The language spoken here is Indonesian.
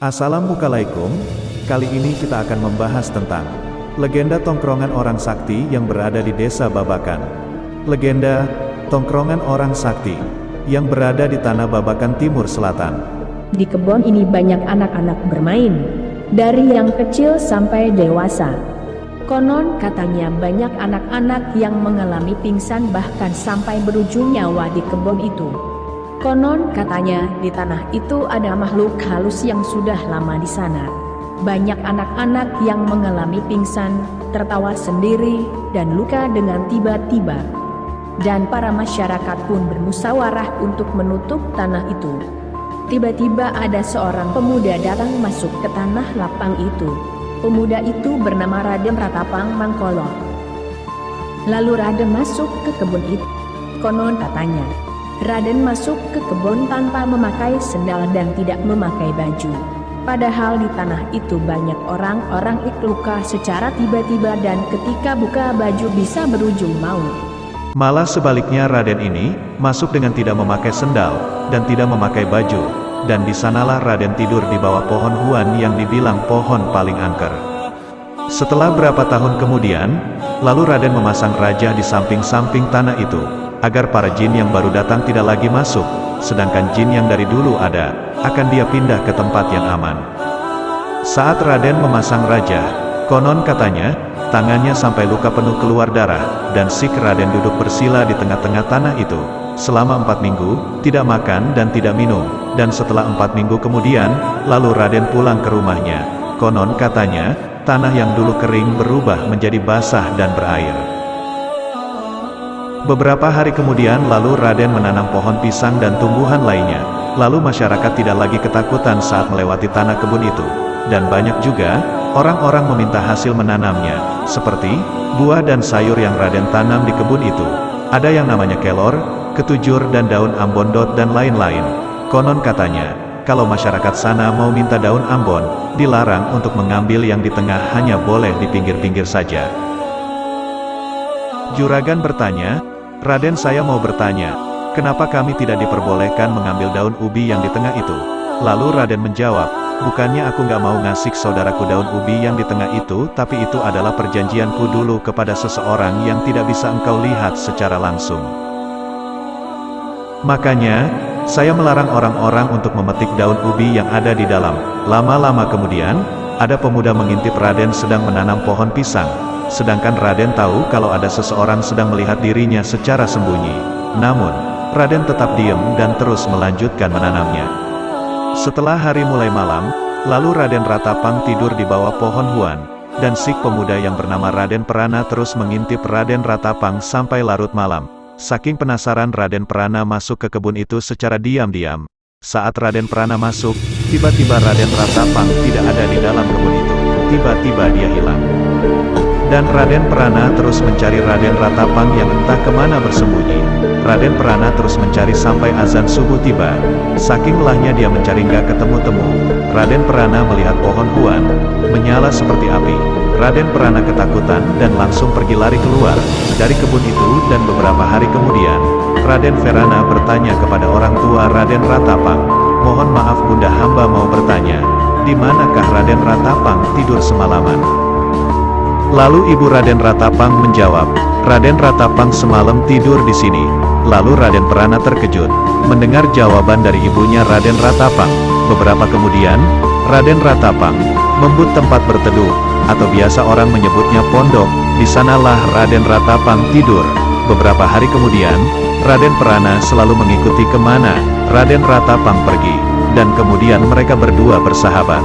Assalamualaikum, kali ini kita akan membahas tentang legenda tongkrongan orang sakti yang berada di desa Babakan. Legenda tongkrongan orang sakti yang berada di tanah Babakan Timur Selatan. Di kebun ini banyak anak-anak bermain, dari yang kecil sampai dewasa. Konon katanya banyak anak-anak yang mengalami pingsan bahkan sampai berujung nyawa di kebun itu. Konon katanya di tanah itu ada makhluk halus yang sudah lama di sana. Banyak anak-anak yang mengalami pingsan, tertawa sendiri, dan luka dengan tiba-tiba. Dan para masyarakat pun bermusyawarah untuk menutup tanah itu. Tiba-tiba ada seorang pemuda datang masuk ke tanah lapang itu. Pemuda itu bernama Raden Ratapang Mangkolo. Lalu Raden masuk ke kebun itu. Konon katanya Raden masuk ke kebun tanpa memakai sendal dan tidak memakai baju. Padahal di tanah itu banyak orang-orang luka secara tiba-tiba dan ketika buka baju bisa berujung maut. Malah sebaliknya Raden ini masuk dengan tidak memakai sendal dan tidak memakai baju, dan di sanalah Raden tidur di bawah pohon huan yang dibilang pohon paling angker. Setelah berapa tahun kemudian, lalu Raden memasang raja di samping-samping tanah itu, agar para jin yang baru datang tidak lagi masuk, sedangkan jin yang dari dulu ada, akan dia pindah ke tempat yang aman. Saat Raden memasang raja, konon katanya, tangannya sampai luka penuh keluar darah, dan sik Raden duduk bersila di tengah-tengah tanah itu, selama 4 minggu, tidak makan dan tidak minum, dan setelah 4 minggu kemudian, lalu Raden pulang ke rumahnya. Konon katanya, tanah yang dulu kering berubah menjadi basah dan berair. Beberapa hari kemudian lalu Raden menanam pohon pisang dan tumbuhan lainnya. Lalu masyarakat tidak lagi ketakutan saat melewati tanah kebun itu. Dan banyak juga, orang-orang meminta hasil menanamnya, seperti buah dan sayur yang Raden tanam di kebun itu. Ada yang namanya kelor, ketujur dan daun ambondot dan lain-lain. Konon katanya, kalau masyarakat sana mau minta daun ambon, dilarang untuk mengambil yang di tengah, hanya boleh di pinggir-pinggir saja. Juragan bertanya, Raden, saya mau bertanya, kenapa kami tidak diperbolehkan mengambil daun ubi yang di tengah itu? Lalu Raden menjawab, bukannya aku nggak mau ngasih saudaraku daun ubi yang di tengah itu, tapi itu adalah perjanjianku dulu kepada seseorang yang tidak bisa engkau lihat secara langsung. Makanya, saya melarang orang-orang untuk memetik daun ubi yang ada di dalam. Lama-lama kemudian, ada pemuda mengintip Raden sedang menanam pohon pisang. Sedangkan Raden tahu kalau ada seseorang sedang melihat dirinya secara sembunyi. Namun, Raden tetap diam dan terus melanjutkan menanamnya. Setelah hari mulai malam, lalu Raden Ratapang tidur di bawah pohon huan, dan sik pemuda yang bernama Raden Perana terus mengintip Raden Ratapang sampai larut malam. Saking penasaran Raden Perana masuk ke kebun itu secara diam-diam. Saat Raden Perana masuk, tiba-tiba Raden Ratapang tidak ada di dalam kebun itu. Tiba-tiba dia hilang. Dan Raden Perana terus mencari Raden Ratapang yang entah kemana bersembunyi. Raden Perana terus mencari sampai azan subuh tiba. Saking lelahnya dia mencari nggak ketemu-temu. Raden Perana melihat pohon huan menyala seperti api. Raden Perana ketakutan dan langsung pergi lari keluar dari kebun itu, dan beberapa hari kemudian, Raden Perana bertanya kepada orang tua Raden Ratapang, mohon maaf bunda, hamba mau bertanya, di manakah Raden Ratapang tidur semalaman? Lalu ibu Raden Ratapang menjawab, Raden Ratapang semalam tidur di sini. Lalu Raden Perana terkejut mendengar jawaban dari ibunya Raden Ratapang. Beberapa kemudian, Raden Ratapang membut tempat berteduh, atau biasa orang menyebutnya pondok. Di sanalah Raden Ratapang tidur. Beberapa hari kemudian, Raden Perana selalu mengikuti kemana Raden Ratapang pergi, dan kemudian mereka berdua bersahabat.